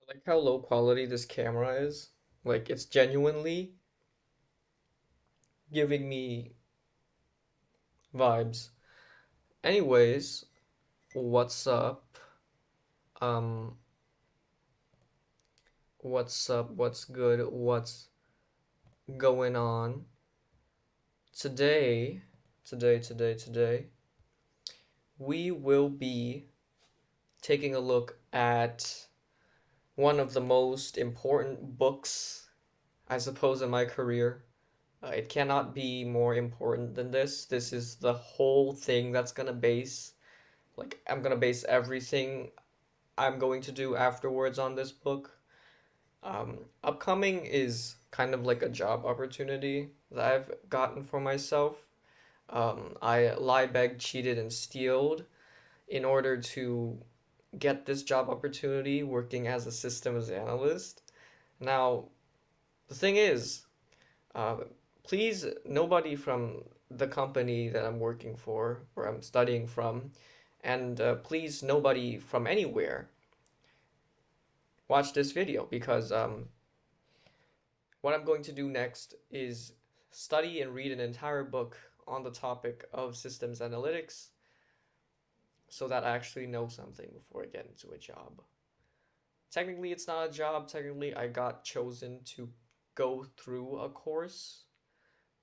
Like how low quality this camera is. Like it's genuinely giving me vibes. Anyways, what's up? Um, what's up? What's good? What's going on? Today, today, we will be taking a look at one of the most important books, I suppose, in my career. It cannot be more important than this. This is the whole thing that's gonna base, like, I'm gonna base everything I'm going to do afterwards on this book. Upcoming is kind of like a job opportunity that I've gotten for myself. I lie, begged, cheated, and stealed in order to get this job opportunity working as a systems analyst. Now, the thing is, uh, please, nobody from the company that I'm working for or I'm studying from, and please, nobody from anywhere watch this video because what I'm going to do next is study and read an entire book on the topic of systems analytics so that I actually know something before I get into a job. Technically, it's not a job. Technically, I got chosen to go through a course,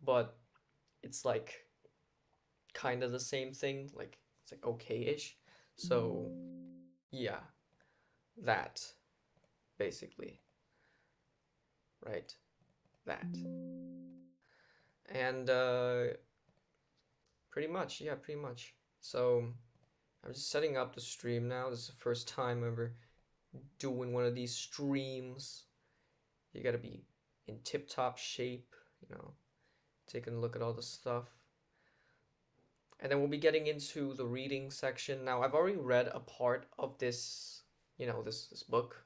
but it's like kind of the same thing. Like, it's like okay-ish. So, yeah, that basically, right? That. And pretty much, yeah, pretty much. So, I'm just setting up the stream now. This is the first time ever doing one of these streams. You gotta be in tip-top shape, taking a look at all the stuff. And then we'll be getting into the reading section. Now, I've already read a part of this, this book.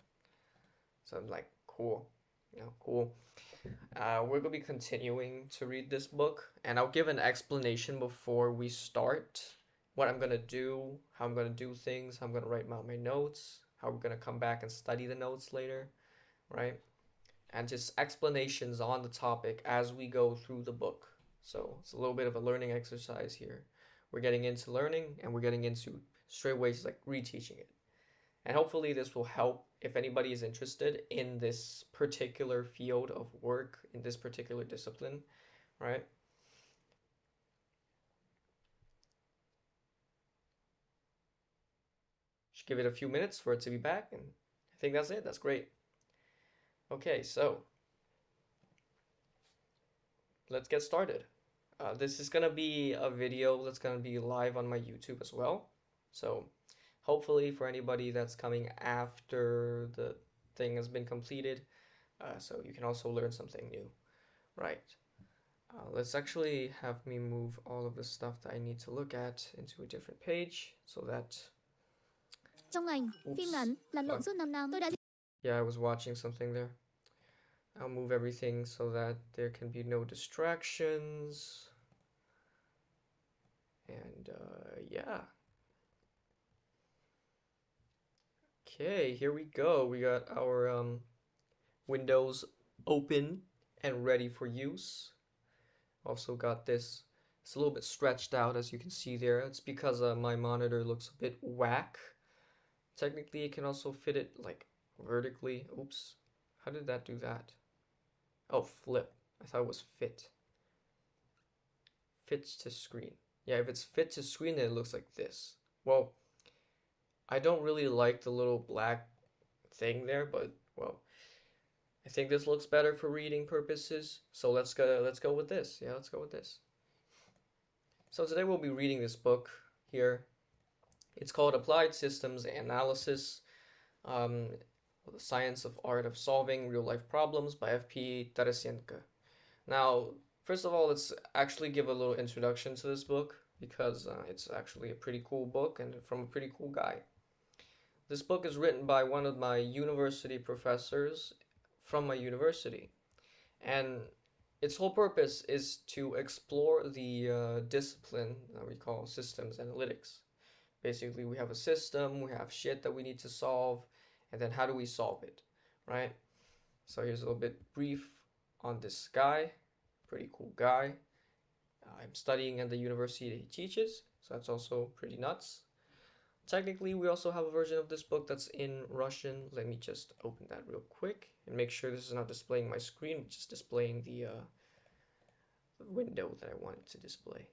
So I'm like, cool, cool. We're gonna be continuing to read this book, and I'll give an explanation before we start. What I'm gonna do, how I'm gonna do things, how I'm gonna write out my notes, how we're gonna come back and study the notes later, right? And just explanations on the topic as we go through the book. So it's a little bit of a learning exercise here. We're getting into learning and we're getting into straight ways like reteaching it. And hopefully this will help if anybody is interested in this particular field of work, in this particular discipline, right? Just give it a few minutes for it to be back, and I think that's it. That's great. Okay, so let's get started. This is gonna be a video that's gonna be live on my YouTube as well. So hopefully for anybody that's coming after the thing has been completed, so you can also learn something new, right? Let's actually have me move all of the stuff that I need to look at into a different page so that, Trong ảnh, phim oops, ngắn, lăn lộn suốt 5 năm, tôi đã yeah, I was watching something there. I'll move everything so that there can be no distractions. And yeah. Okay, here we go. We got our windows open and ready for use. Also got this. It's a little bit stretched out as you can see there. It's because my monitor looks a bit whack. Technically, it can also fit it like vertically. Oops. How did that do that? Oh, flip. I thought it was fit. Fits to screen. Yeah, if it's fit to screen, then it looks like this. Well, I don't really like the little black thing there, but well, I think this looks better for reading purposes. So let's go with this. Yeah, let's go with this. So today we'll be reading this book here. It's called Applied Systems Analysis, um, the Science of Art of Solving Real Life Problems by F.P. Tarasienko. Now, first of all, let's actually give a little introduction to this book because it's actually a pretty cool book and from a pretty cool guy. This book is written by one of my university professors from my university, and its whole purpose is to explore the discipline that we call systems analytics. Basically, we have a system, we have shit that we need to solve, and then how do we solve it, right? So here's a little bit brief on this guy, pretty cool guy. I'm studying at the university that he teaches, so that's also pretty nuts. Technically, we also have a version of this book that's in Russian. Let me just open that real quick and make sure this is not displaying my screen, but just displaying the window that I wanted to display.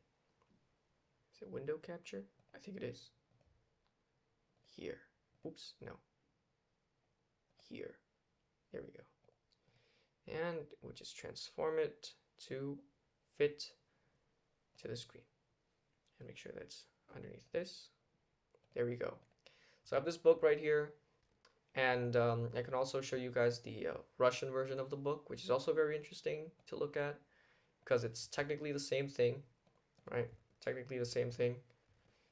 Is it window capture? I think it is. Here. Oops, no. Here. There we go. And we'll just transform it to fit to the screen. And make sure that's underneath this. There we go. So I have this book right here. And I can also show you guys the Russian version of the book, which is also very interesting to look at because it's technically the same thing, right? Technically the same thing.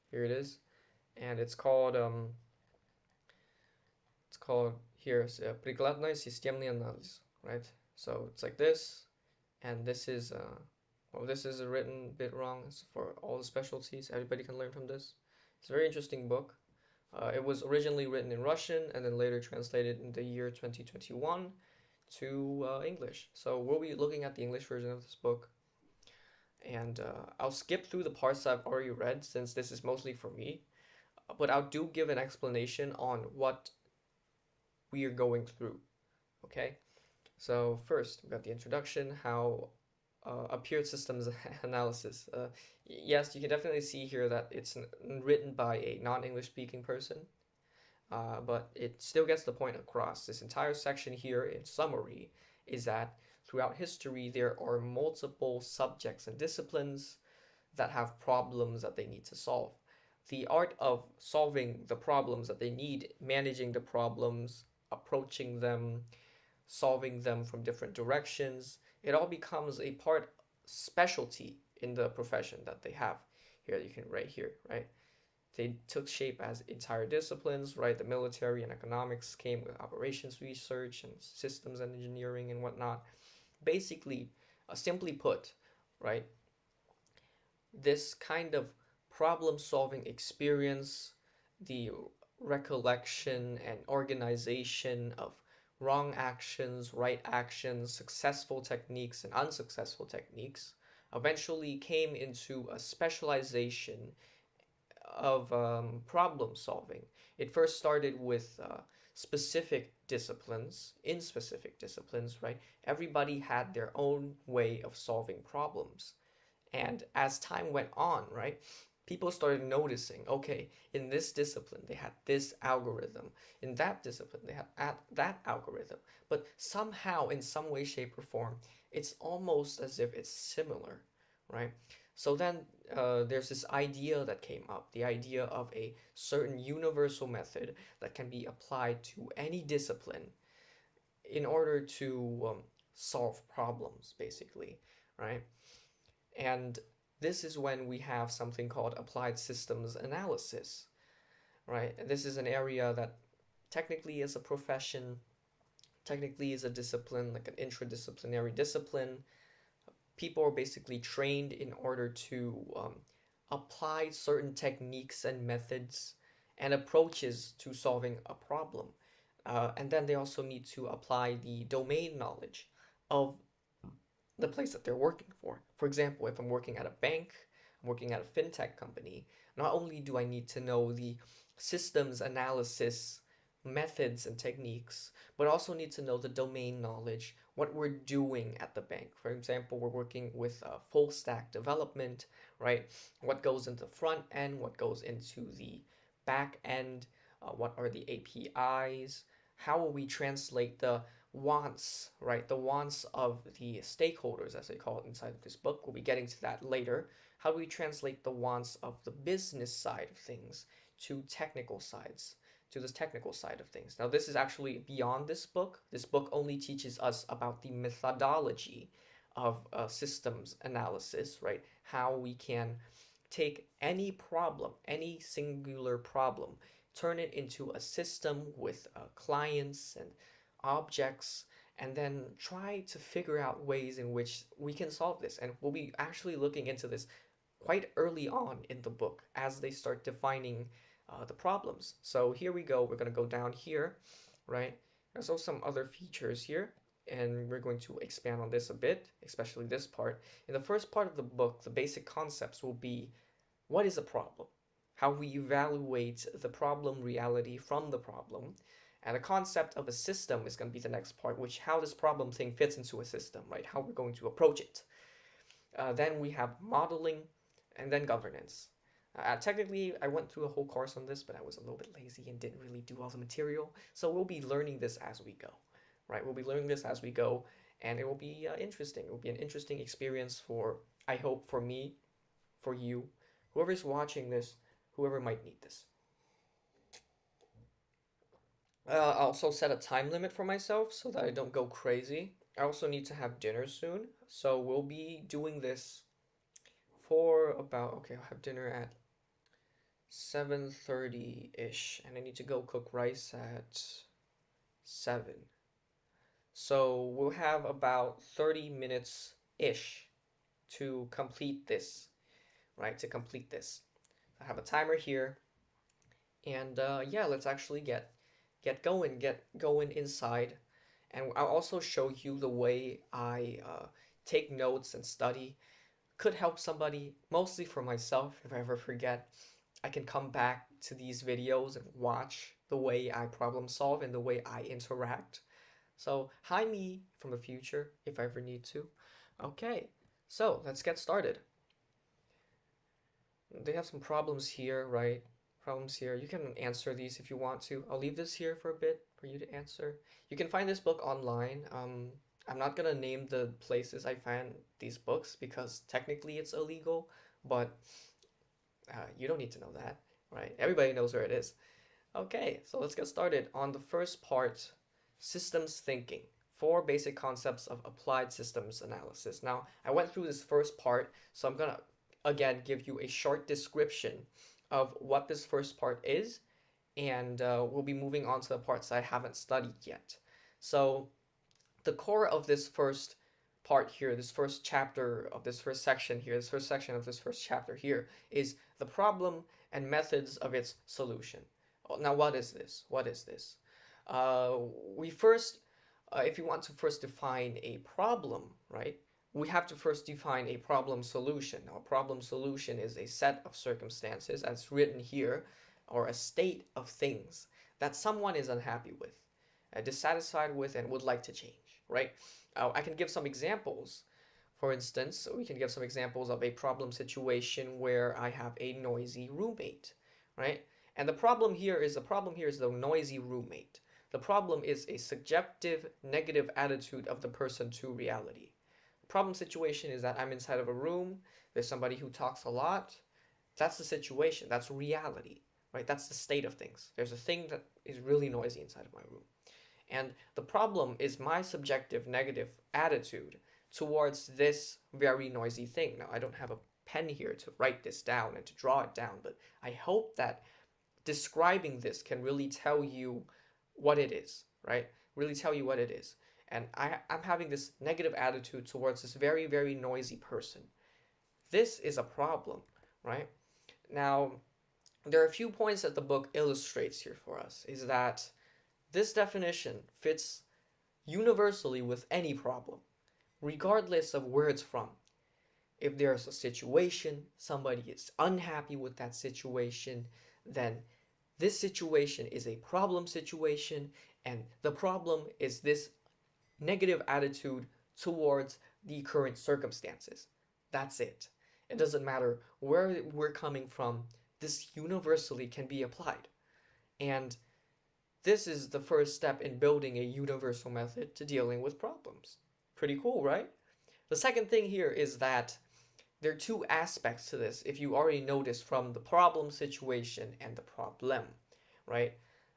Here it is, and it's called here прикладной системный анализ, right? So it's like this, and this is well, this is written a bit wrong. It's for all the specialties. Everybody can learn from this. It's a very interesting book. It was originally written in Russian and then later translated in the year 2021 to English. So we'll be looking at the English version of this book. And I'll skip through the parts I've already read since this is mostly for me. But I'll do give an explanation on what we are going through. Okay? So first, we got the introduction, how appeared systems analysis. Yes, you can definitely see here that it's written by a non-English speaking person, but it still gets the point across. This entire section here in summary is that throughout history there are multiple subjects and disciplines that have problems that they need to solve. The art of solving the problems that they need, managing the problems, approaching them, solving them from different directions, it all becomes a part specialty in the profession that they have. Here you can right here, right? They took shape as entire disciplines, right? The military and economics came with operations research and systems and engineering and whatnot. Basically, simply put, right? This kind of problem solving experience, the recollection and organization of wrong actions, right actions, successful techniques, and unsuccessful techniques eventually came into a specialization of problem solving. It first started with specific disciplines, in specific disciplines, right? Everybody had their own way of solving problems. And as time went on, right, people started noticing, okay, in this discipline, they had this algorithm. In that discipline, they had that algorithm. But somehow, in some way, shape, or form, it's almost as if it's similar, right? So then there's this idea that came up, the idea of a certain universal method that can be applied to any discipline in order to solve problems, basically, right? And this is when we have something called applied systems analysis, right? And this is an area that technically is a profession, technically is a discipline, like an interdisciplinary discipline. People are basically trained in order to apply certain techniques and methods and approaches to solving a problem. And then they also need to apply the domain knowledge of the place that they're working for. For example, if I'm working at a bank, I'm working at a fintech company, not only do I need to know the systems analysis methods and techniques, but also need to know the domain knowledge, what we're doing at the bank. For example, we're working with full stack development, right? What goes into the front end, what goes into the back end, what are the APIs, how will we translate the wants, right? The wants of the stakeholders, as they call it inside of this book. We'll be getting to that later. How do we translate the wants of the business side of things to technical sides, to the technical side of things? Now, this is actually beyond this book. This book only teaches us about the methodology of systems analysis, right? How we can take any problem, any singular problem, turn it into a system with clients and objects, and then try to figure out ways in which we can solve this. And we'll be actually looking into this quite early on in the book as they start defining the problems. So here we go. We're going to go down here right? There's also some other features here, and we're going to expand on this a bit, especially this part. In the first part of the book, the basic concepts will be what is a problem, how we evaluate the problem reality from the problem, and the concept of a system is going to be the next part, which how this problem thing fits into a system, right? How we're going to approach it. Then we have modeling, and then governance. Technically, I went through a whole course on this, but I was a little bit lazy and didn't really do all the material. So we'll be learning this as we go, right? We'll be learning this as we go, and it will be interesting. It will be an interesting experience for, I hope, for me, for you, whoever's watching this, whoever might need this. I also set a time limit for myself so that I don't go crazy. I also need to have dinner soon, so we'll be doing this for about, okay, I'll have dinner at 7:30-ish, and I need to go cook rice at 7. So we'll have about 30 minutes-ish to complete this, right? To complete this. I have a timer here, and yeah, let's actually get going inside. And I'll also show you the way I take notes and study. Could help somebody, mostly for myself. If I ever forget, I can come back to these videos and watch the way I problem solve and the way I interact. So hi me from the future if I ever need to. Okay, so let's get started. They have some problems here, right? Problems here. You can answer these if you want to. I'll leave this here for a bit for you to answer. You can find this book online. I'm not gonna name the places I found these books because technically it's illegal, but you don't need to know that, right? Everybody knows where it is. Okay, so let's get started on the first part, systems thinking. Four basic concepts of applied systems analysis. Now, I went through this first part, so I'm gonna again give you a short description of what this first part is, and we'll be moving on to the parts I haven't studied yet. So, the core of this first part here, this first chapter of this first section here, this first section of this first chapter here is the problem and methods of its solution. Now, what is this? What is this? Uh, we first, if you want to first define a problem, right, we have to first define a problem solution. Now, a problem solution is a set of circumstances, as written here, or a state of things that someone is unhappy with, dissatisfied with, and would like to change, right? I can give some examples. For instance, we can give some examples of a problem situation where I have a noisy roommate, right? And the problem here is the noisy roommate. The problem is a subjective negative attitude of the person to reality. The problem situation is that I'm inside of a room, there's somebody who talks a lot. That's the situation, that's reality, right? That's the state of things. There's a thing that is really noisy inside of my room. And the problem is my subjective negative attitude towards this very noisy thing. Now, I don't have a pen here to write this down and to draw it down, but I hope that describing this can really tell you what it is, right? Really tell you what it is. And I'm having this negative attitude towards this very, very noisy person. This is a problem, right? Now, there are a few points that the book illustrates here for us, is that this definition fits universally with any problem, regardless of where it's from. If there's a situation, somebody is unhappy with that situation, then this situation is a problem situation, and the problem is this negative attitude towards the current circumstances. That's it. It doesn't matter where we're coming from, this universally can be applied. And this is the first step in building a universal method to dealing with problems. Pretty cool, right? The second thing here is that there are two aspects to this, if you already noticed from the problem situation and the problem, right?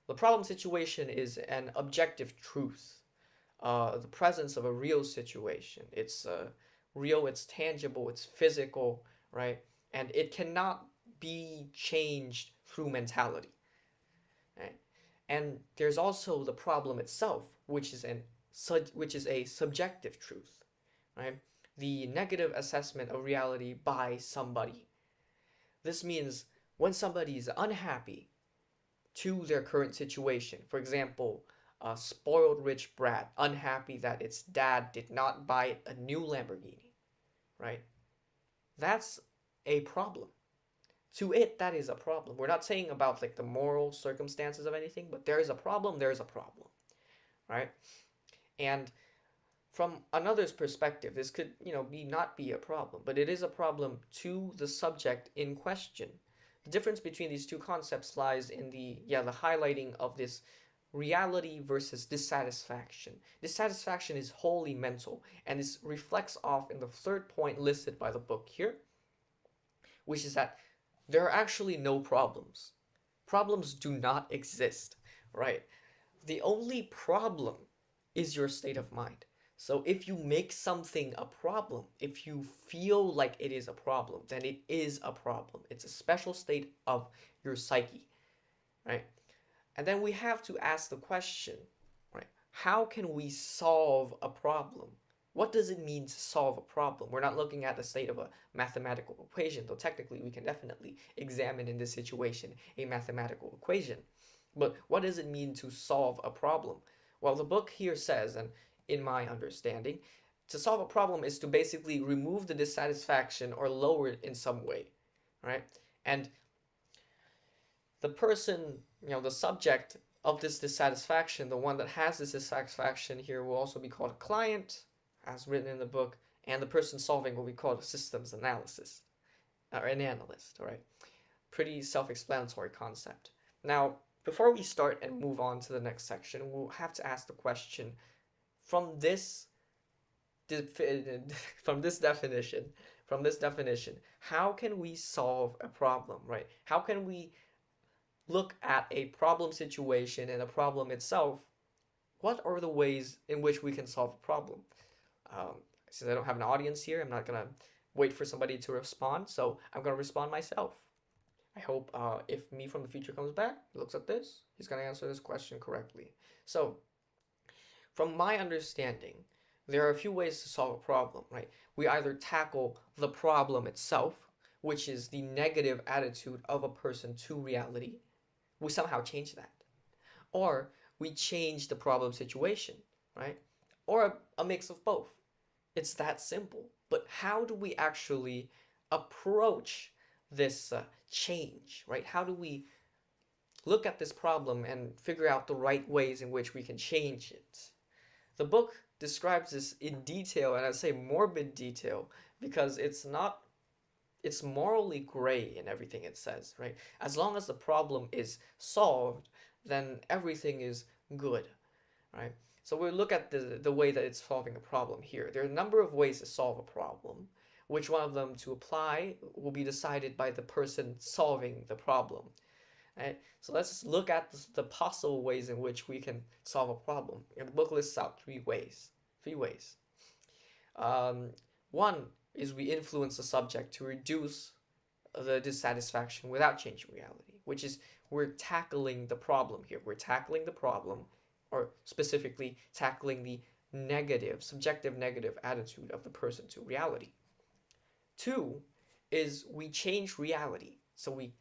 The problem situation is an objective truth, the presence of a real situation. It's real, it's tangible, it's physical, right? And it cannot be changed through mentality, right? And there's also the problem itself, which is a subjective truth, right? The negative assessment of reality by somebody. This means when somebody is unhappy to their current situation, for example, a spoiled rich brat, unhappy that its dad did not buy it a new Lamborghini, right? That's a problem. To it, that is a problem. We're not saying about like the moral circumstances of anything, but there is a problem, there is a problem, right? And from another's perspective, this could, not be a problem, but it is a problem to the subject in question. The difference between these two concepts lies in the highlighting of this reality versus dissatisfaction. Dissatisfaction is wholly mental, and this reflects off in the third point listed by the book here, which is that there are actually no problems. Problems do not exist, right? The only problem is your state of mind. So if you make something a problem, if you feel like it is a problem, then it is a problem. It's a special state of your psyche, right? And then we have to ask the question, right? How can we solve a problem? What does it mean to solve a problem? We're not looking at the state of a mathematical equation, though technically we can definitely examine in this situation a mathematical equation. But what does it mean to solve a problem? Well, the book here says, and in my understanding, to solve a problem is to basically remove the dissatisfaction or lower it in some way, right? And the person, the subject of this dissatisfaction, the one that has this dissatisfaction here will also be called a client, as written in the book, and the person solving will be called a systems analysis, or an analyst, all right? Pretty self-explanatory concept. Now, before we start and move on to the next section, we'll have to ask the question, from this from this definition, how can we solve a problem, right? How can we look at a problem situation and a problem itself? What are the ways in which we can solve a problem? Since I don't have an audience here, I'm not gonna wait for somebody to respond, so I'm gonna respond myself. I hope if me from the future comes back, looks at this, he's gonna answer this question correctly. So, from my understanding, there are a few ways to solve a problem, right? We either tackle the problem itself, which is the negative attitude of a person to reality. We somehow change that. Or we change the problem situation, right? Or a mix of both. It's that simple. But how do we actually approach this change, right? How do we look at this problem and figure out the right ways in which we can change it? The book describes this in detail, and I say morbid detail, because it's morally gray in everything it says, right? As long as the problem is solved, then everything is good, right? So we'll look at the way that it's solving a problem here. There are a number of ways to solve a problem. Which one of them to apply will be decided by the person solving the problem. Right? So let's look at the possible ways in which we can solve a problem. And the book lists out three ways. One is we influence the subject to reduce the dissatisfaction without changing reality, which is we're tackling the problem here. We're tackling the problem, or specifically tackling the subjective negative attitude of the person to reality. Two is we change reality. So we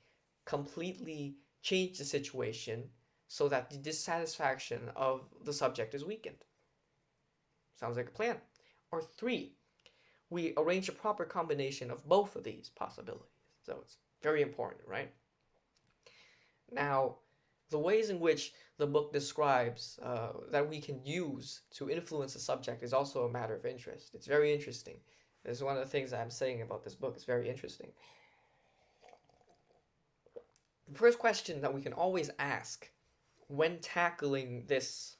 completely change the situation so that the dissatisfaction of the subject is weakened. Sounds like a plan. Or three, we arrange a proper combination of both of these possibilities. So it's very important, right? Now, the ways in which the book describes that we can use to influence the subject is also a matter of interest. It's very interesting. This is one of the things that I'm saying about this book. It's very interesting. The first question that we can always ask when tackling this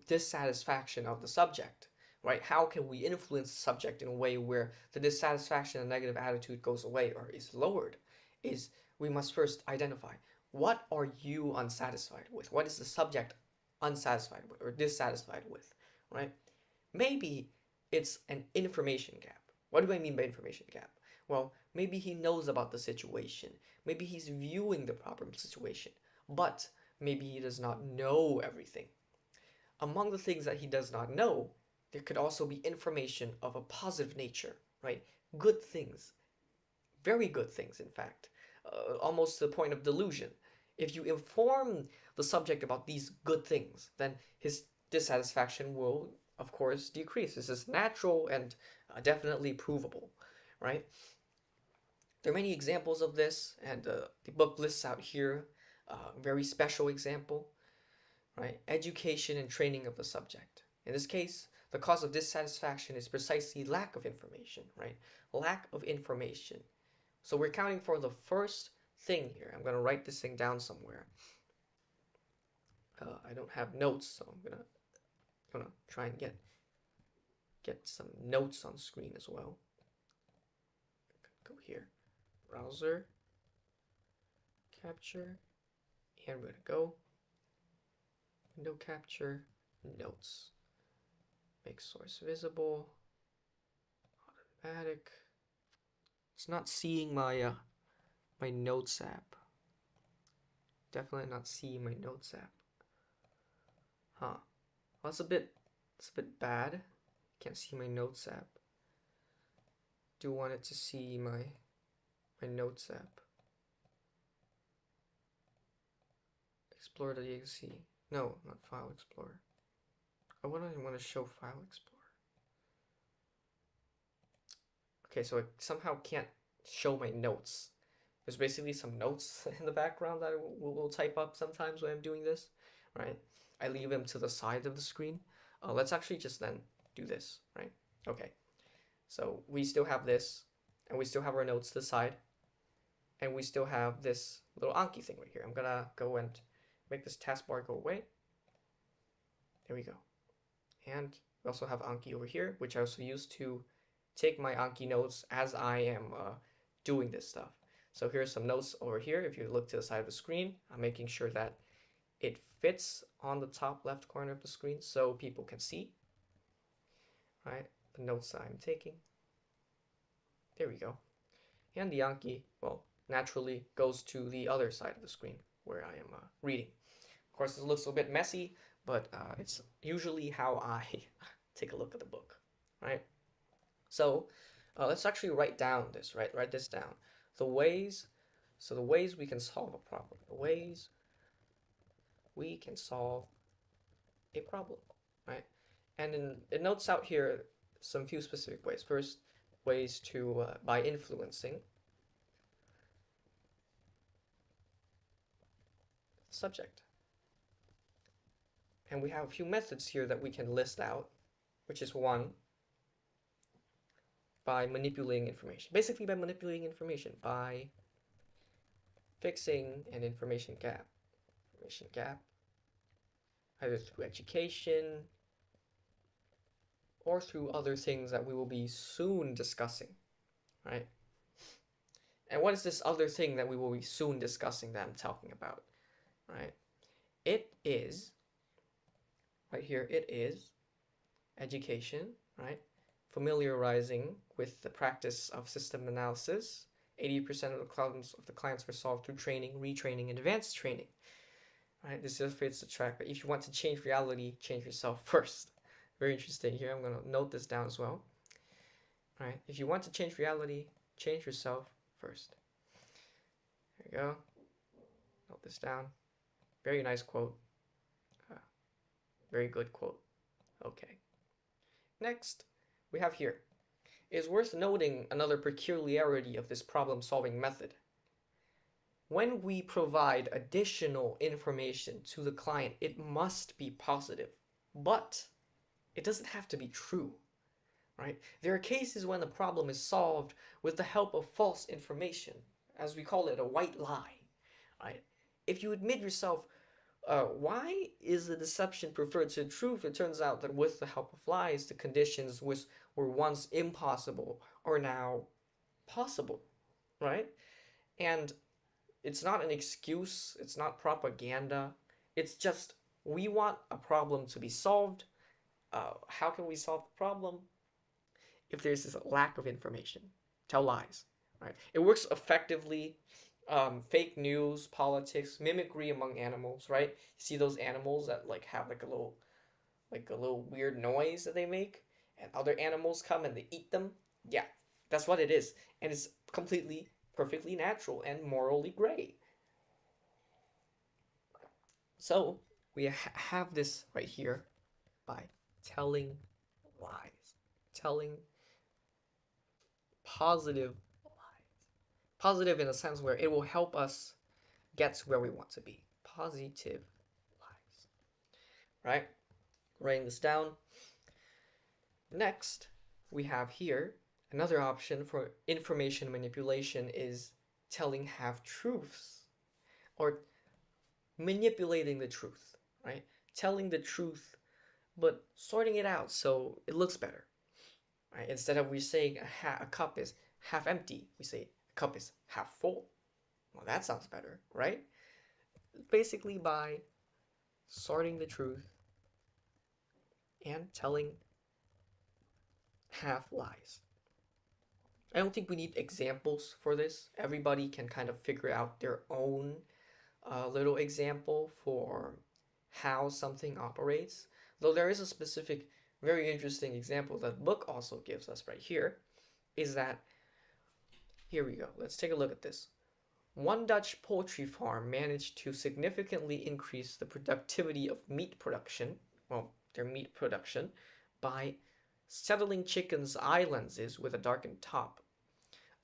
dissatisfaction of the subject, right? How can we influence the subject in a way where the dissatisfaction and negative attitude goes away or is lowered? Is we must first identify, what are you unsatisfied with? What is the subject unsatisfied with or dissatisfied with, right? Maybe it's an information gap. What do I mean by information gap? Well, maybe he knows about the situation. Maybe he's viewing the proper situation, but maybe he does not know everything. Among the things that he does not know, there could also be information of a positive nature, right? Good things, very good things, in fact, almost to the point of delusion. If you inform the subject about these good things, then his dissatisfaction will, of course, decrease. This is natural and definitely provable, right? There are many examples of this, and the book lists out here a very special example, right? Education and training of the subject. In this case, the cause of dissatisfaction is precisely lack of information, right? Lack of information. So we're counting for the first thing here. I'm going to write this thing down somewhere. I don't have notes, so I'm gonna try and get some notes on screen as well. Go here, browser, capture, and we're gonna go window capture, notes, make source visible, automatic. It's not seeing my my notes app. Definitely not seeing my notes app. Huh? Well, that's a bit bad. Can't see my notes app. Do want it to see my notes app. Explorer.exe. No, not File Explorer. I want to show File Explorer. Okay, so it somehow can't show my notes. There's basically some notes in the background that I will type up sometimes when I'm doing this, right? I leave them to the side of the screen. Let's actually just then do this, right? Okay, so we still have this, and we still have our notes to the side, and we still have this little Anki thing right here. I'm gonna go and make this taskbar go away. There we go. And we also have Anki over here, which I also use to take my Anki notes as I am doing this stuff. So here's some notes over here. If you look to the side of the screen, I'm making sure that it fits on the top left corner of the screen so people can see, right, the notes that I'm taking. There we go. And the Anki, well, naturally goes to the other side of the screen where I am reading. Of course, it looks a bit messy, but it's usually how I take a look at the book, right? So let's actually write down this, right? Write this down. The ways we can solve a problem. The ways we can solve a problem, right? And it notes out here some few specific ways. First, ways to, by influencing the subject. And we have a few methods here that we can list out, which is one, by manipulating information. Basically by manipulating information, by fixing an information gap. Information gap, either through education or through other things that we will be soon discussing, right? And what is this other thing that we will be soon discussing that I'm talking about, right? It is, right here, it is education, right? Familiarizing with the practice of system analysis. 80% of the problems of the clients were solved through training, retraining, and advanced training. Right? This illustrates the track. But if you want to change reality, change yourself first. Very interesting here. I'm going to note this down as well. All right? If you want to change reality, change yourself first. There you go. Note this down. Very nice quote. Very good quote. Okay. Next, we have here. It is worth noting another peculiarity of this problem-solving method. When we provide additional information to the client, it must be positive, but it doesn't have to be true, right? There are cases when the problem is solved with the help of false information, as we call it a white lie, right? If you admit yourself, why is the deception preferred to the truth? It turns out that with the help of lies, the conditions which were once impossible are now possible, right? And it's not an excuse, it's not propaganda, it's just we want a problem to be solved. How can we solve the problem? If there's this lack of information, tell lies, right? It works effectively. Fake news, politics, mimicry among animals, right? You see those animals that like have like a little weird noise that they make, and other animals come and they eat them. Yeah, that's what it is, and it's completely, perfectly natural and morally gray. So we have this right here by telling lies, telling positive lies. Positive in a sense where it will help us get to where we want to be. Positive lies, right? Writing this down. Next, we have here another option for information manipulation is telling half-truths or manipulating the truth, right? Telling the truth, but sorting it out so it looks better, right? Instead of we saying a cup is half empty, we say a cup is half full. Well, that sounds better, right? Basically by sorting the truth and telling half lies. I don't think we need examples for this. Everybody can kind of figure out their own little example for how something operates. Though there is a specific, very interesting example that book also gives us right here, is that, here we go, let's take a look at this. One Dutch poultry farm managed to significantly increase the productivity of meat production, well, their meat production, by settling chickens' eyelenses with a darkened top.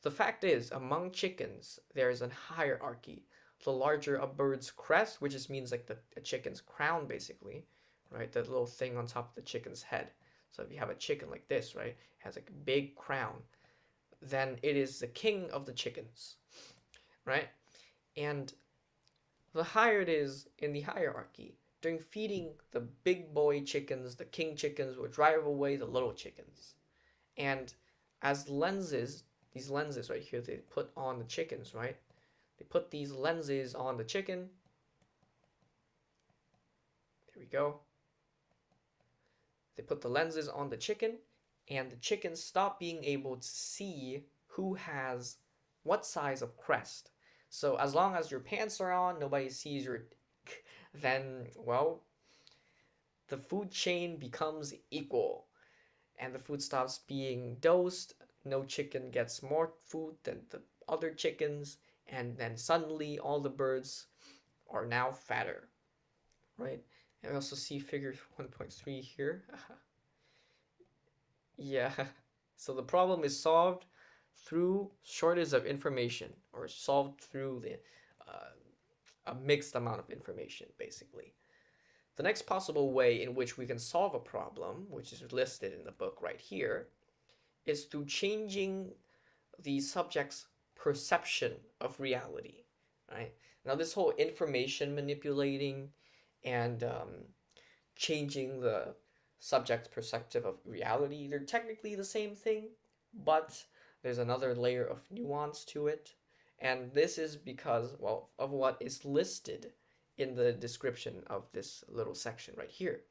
The fact is, among chickens, there is a hierarchy. The larger a bird's crest, which just means like a chicken's crown, basically, right? That little thing on top of the chicken's head. So if you have a chicken like this, right, it has like a big crown, then it is the king of the chickens, right? And the higher it is in the hierarchy, during feeding, the big boy chickens, the king chickens, will drive away the little chickens. And as lenses, these lenses right here, they put on the chickens, right? They put these lenses on the chicken. There we go. They put the lenses on the chicken, and the chickens stop being able to see who has what size of crest. So as long as your pants are on, nobody sees your dick, then, well, the food chain becomes equal. And the food stops being dosed. No chicken gets more food than the other chickens, and then suddenly all the birds are now fatter, right? And we also see figure 1.3 here. Yeah, so the problem is solved through shortage of information, or solved through uh, a mixed amount of information, basically. The next possible way in which we can solve a problem, which is listed in the book right here, is through changing the subject's perception of reality, right? Now, this whole information manipulating and changing the subject's perspective of reality, they're technically the same thing, but there's another layer of nuance to it. And this is because, well, of what is listed in the description of this little section right here.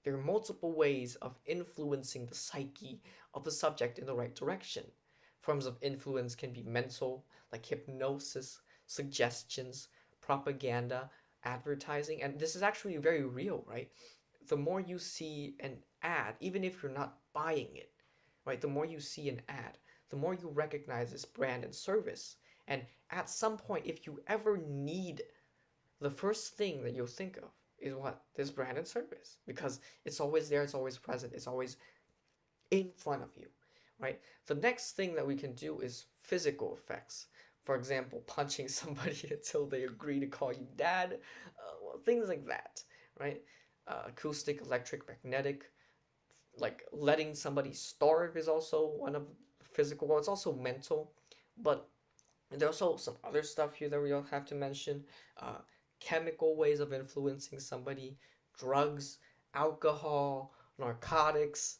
There are multiple ways of influencing the psyche of the subject in the right direction. Forms of influence can be mental, like hypnosis, suggestions, propaganda, advertising, and this is actually very real, right? The more you see an ad, even if you're not buying it, right? The more you see an ad, the more you recognize this brand and service. And at some point, if you ever need, the first thing that you'll think of is what? This brand and service. Because it's always there, it's always present, it's always in front of you, right? The next thing that we can do is physical effects. For example, punching somebody until they agree to call you dad, well, things like that, right? Acoustic, electric, magnetic, like letting somebody starve is also one of physical. Well, it's also mental, but there's also some other stuff here that we all have to mention. Uh, Chemical ways of influencing somebody, drugs, alcohol, narcotics.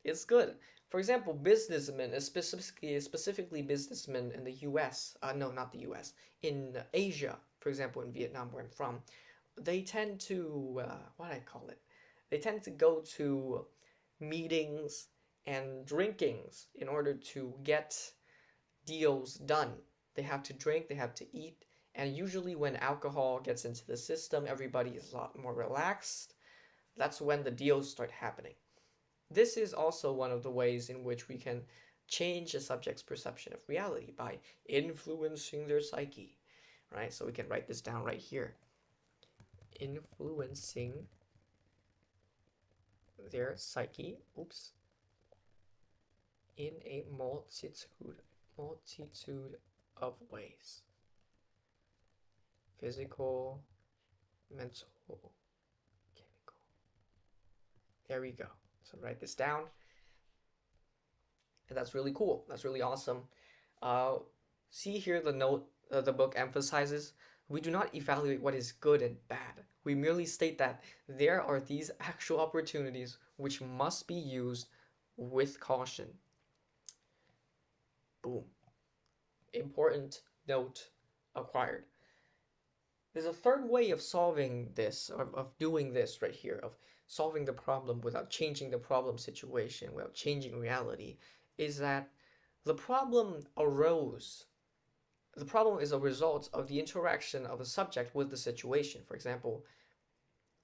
It's good. For example, businessmen, specifically businessmen in the U.S. No, not the U.S. In Asia, for example, in Vietnam, where I'm from, they tend to what I call it. They tend to go to meetings and drinkings in order to get deals done. They have to drink, they have to eat, and usually when alcohol gets into the system, everybody is a lot more relaxed. That's when the deals start happening. This is also one of the ways in which we can change a subject's perception of reality by influencing their psyche, right? So we can write this down right here. influencing their psyche, in a multitude of ways. Physical, mental, chemical. There we go. So write this down. And that's really cool. That's really awesome. See here the note the book emphasizes we do not evaluate what is good and bad. We merely state that there are these actual opportunities which must be used with caution. Boom. Important note acquired. There's a third way of solving this, of doing this right here, of solving the problem without changing the problem situation, without changing reality, is that the problem arose. The problem is a result of the interaction of a subject with the situation. For example,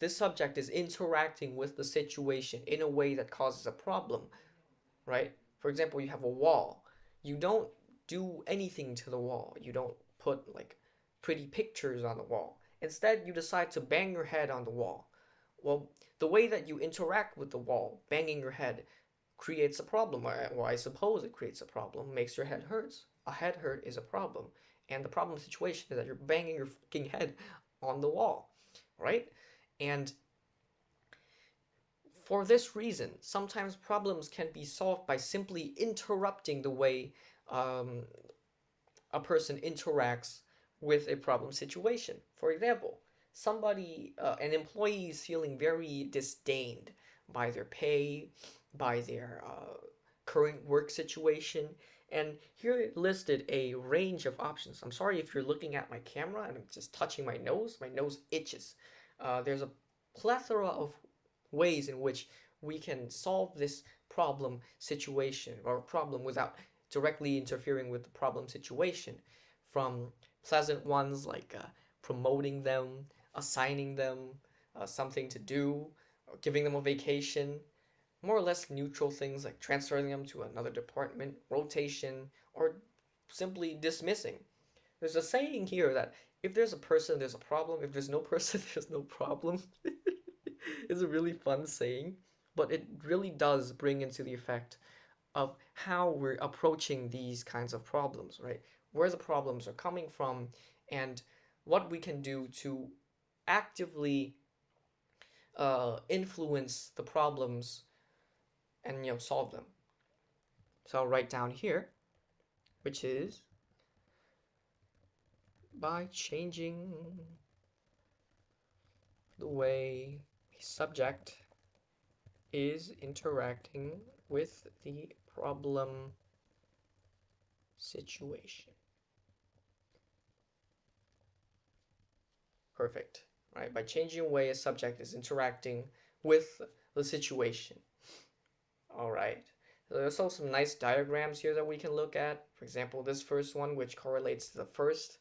this subject is interacting with the situation in a way that causes a problem, right? For example, you have a wall. You don't do anything to the wall. You don't put like pretty pictures on the wall. Instead, you decide to bang your head on the wall. Well, the way that you interact with the wall, banging your head, creates a problem, or I suppose it creates a problem, makes your head hurts. A head hurt is a problem, and the problem situation is that you're banging your fucking head on the wall, right? And for this reason, sometimes problems can be solved by simply interrupting the way um, a person interacts with a problem situation. For example, an employee is feeling very disdained by their pay, by their current work situation, and here it listed a range of options. I'm sorry if you're looking at my camera and I'm just touching my nose. My nose itches. There's a plethora of ways in which we can solve this problem situation or problem without directly interfering with the problem situation, from pleasant ones like promoting them, assigning them something to do, or giving them a vacation, more or less neutral things like transferring them to another department, rotation, or simply dismissing. There's a saying here that if there's a person, there's a problem. If there's no person, there's no problem. It's a really fun saying, but it really does bring into the effect of how we're approaching these kinds of problems, right? Where the problems are coming from and what we can do to actively influence the problems and solve them. So I'll write down here, which is by changing the way a subject is interacting with the problem situation. Perfect, right? By changing the way a subject is interacting with the situation. All right. So there's also some nice diagrams here that we can look at. For example, this first one, which correlates to the first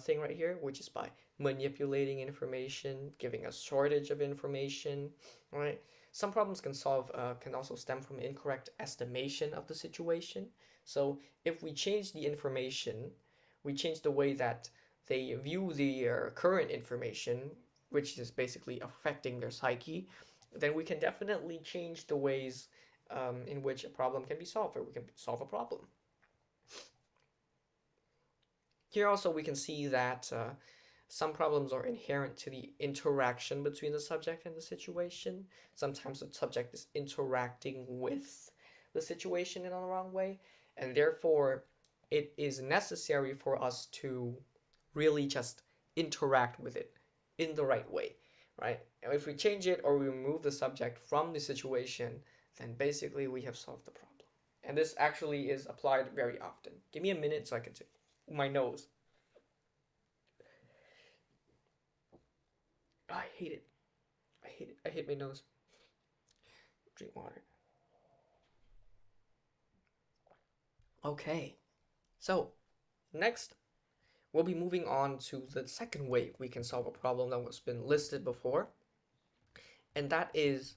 thing right here, which is by manipulating information, giving a shortage of information, right? Some problems can also stem from incorrect estimation of the situation. So if we change the information, we change the way that they view the current information, which is basically affecting their psyche, then we can definitely change the ways in which a problem can be solved, or we can solve a problem. Here also we can see that some problems are inherent to the interaction between the subject and the situation. Sometimes the subject is interacting with the situation in a wrong way, and therefore it is necessary for us to really just interact with it in the right way, right? And if we change it or we remove the subject from the situation, then basically we have solved the problem. And this actually is applied very often. Give me a minute so I can take my nose. Oh, I hate it. I hate it. I hate my nose. Drink water. Okay. So, next, we'll be moving on to the second way we can solve a problem that was been listed before. And that is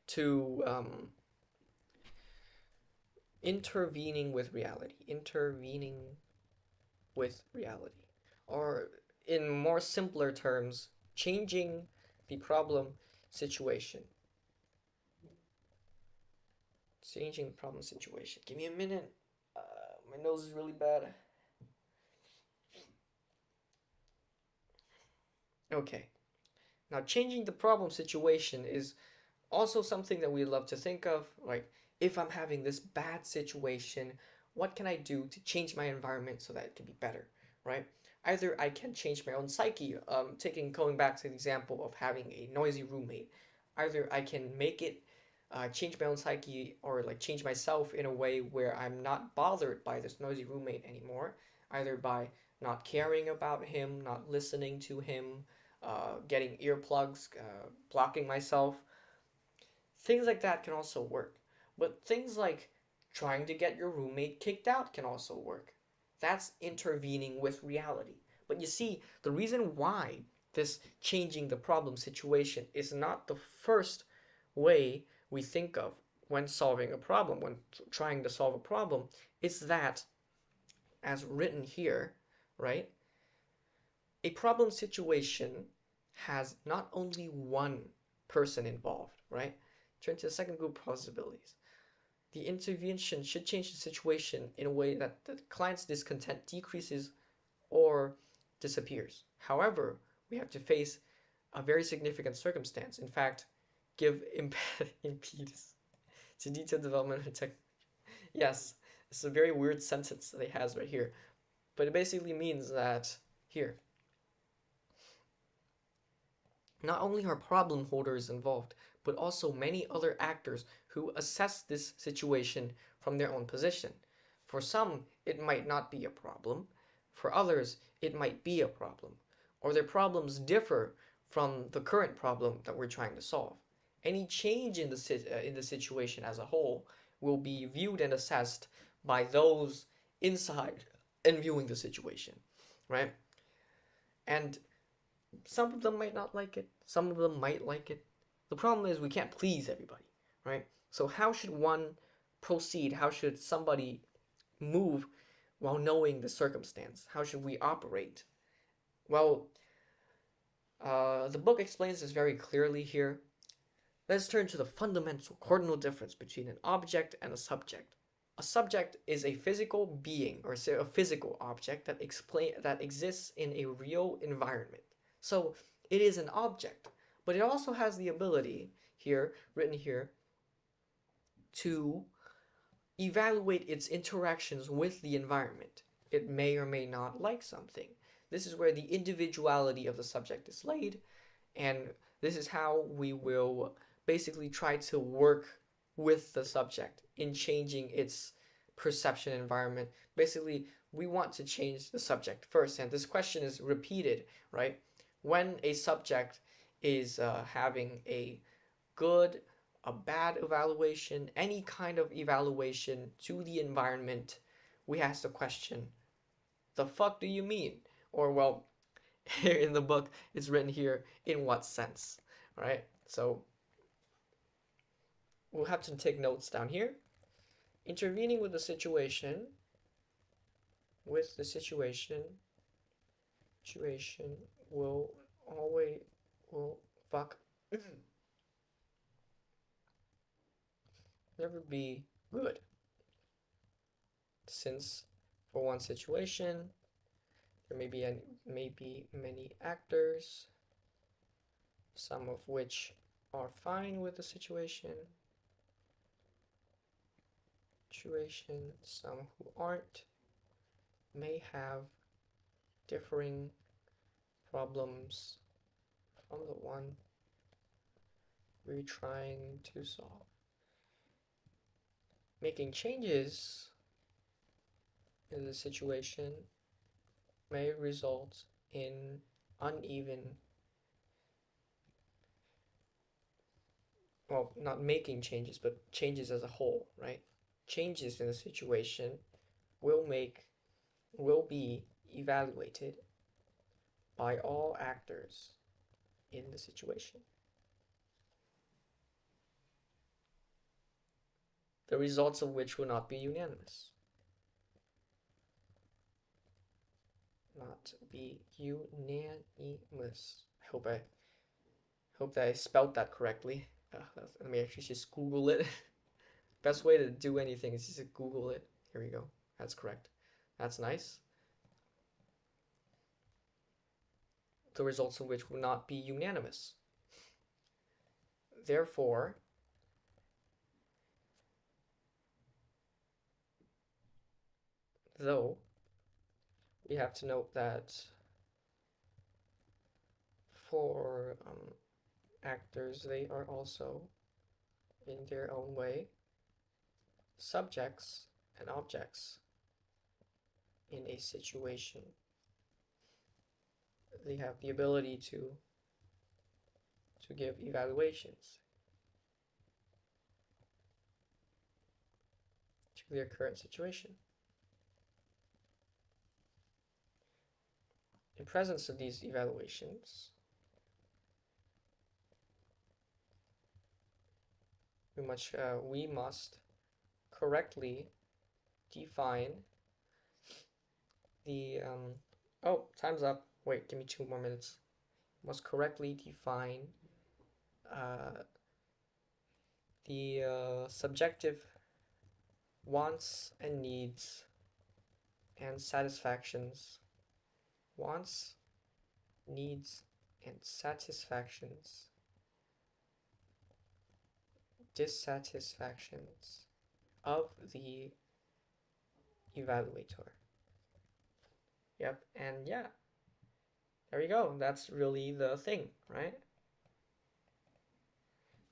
to intervening with reality. Intervening with reality. Or in more simpler terms, changing the problem situation. Changing the problem situation. Give me a minute. My nose is really bad. Okay. Now, changing the problem situation is also something that we love to think of. Like, if I'm having this bad situation, what can I do to change my environment so that it can be better, right? Either I can change my own psyche, going back to the example of having a noisy roommate. Either I can make it change my own psyche or like change myself in a way where I'm not bothered by this noisy roommate anymore, either by not caring about him, not listening to him, getting earplugs, blocking myself. Things like that can also work. But things like trying to get your roommate kicked out can also work. That's intervening with reality. But you see, the reason why this changing the problem situation is not the first way we think of when solving a problem, when trying to solve a problem, is that, as written here, right? A problem situation has not only one person involved, right? Turn to the second group, possibilities. The intervention should change the situation in a way that the client's discontent decreases or disappears. However, we have to face a very significant circumstance. In fact, give impetus to detailed development of tech. Yes, it's a very weird sentence that he has right here. But it basically means that here, not only are problem holders involved, but also many other actors who assess this situation from their own position. For some, it might not be a problem. For others, it might be a problem. Or their problems differ from the current problem that we're trying to solve. Any change in the situation as a whole will be viewed and assessed by those inside and viewing the situation, right? And some of them might not like it, some of them might like it. The problem is we can't please everybody, right? So how should one proceed? How should somebody move while knowing the circumstance? How should we operate? Well, the book explains this very clearly here. Let's turn to the fundamental cardinal difference between an object and a subject. A subject is a physical being or a physical object that exists in a real environment. So it is an object, but it also has the ability here, written here, to evaluate its interactions with the environment. It may or may not like something. This is where the individuality of the subject is laid, and this is how we will basically try to work with the subject in changing its perception environment. Basically, we want to change the subject first, and this question is repeated, right? When a subject is having a good, a bad evaluation, any kind of evaluation to the environment, we ask the question, the fuck do you mean? Or, well, here in the book, it's written here, in what sense, right? So we'll have to take notes down here. Intervening with the situation, situation will always, will fuck, never be good. Since for one situation, there may be many actors, some of which are fine with the situation, some who aren't, may have differing problems from the one we're trying to solve. Making changes in the situation may result in uneven, well, not making changes, but changes as a whole, right? Changes in the situation will be evaluated by all actors in the situation. The results of which will not be unanimous. Not be unanimous. I hope I hope that I spelt that correctly. Let me actually just Google it. Best way to do anything is just to Google it. Here we go. That's correct. That's nice. The results of which will not be unanimous. Therefore, though, we have to note that for actors, they are also, in their own way, subjects and objects in a situation. They have the ability to give evaluations to their current situation. In presence of these evaluations, we must correctly define the oh, time's up. Wait, give me 2 more minutes. Must correctly define the subjective wants and needs and satisfactions. Wants, needs, and satisfactions. Dissatisfactions of the evaluator. Yep, and yeah, there you go. That's really the thing, right?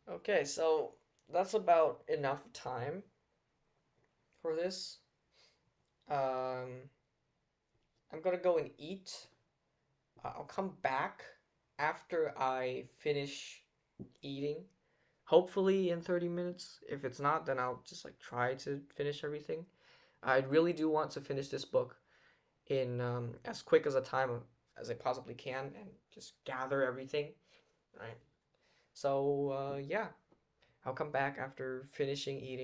Okay, so that's about enough time for this. I'm gonna go and eat. I'll come back after I finish eating. Hopefully in 30 minutes. If it's not, then I'll just like try to finish everything. I really do want to finish this book in as quick as a time as I possibly can and just gather everything, right? So yeah, I'll come back after finishing eating.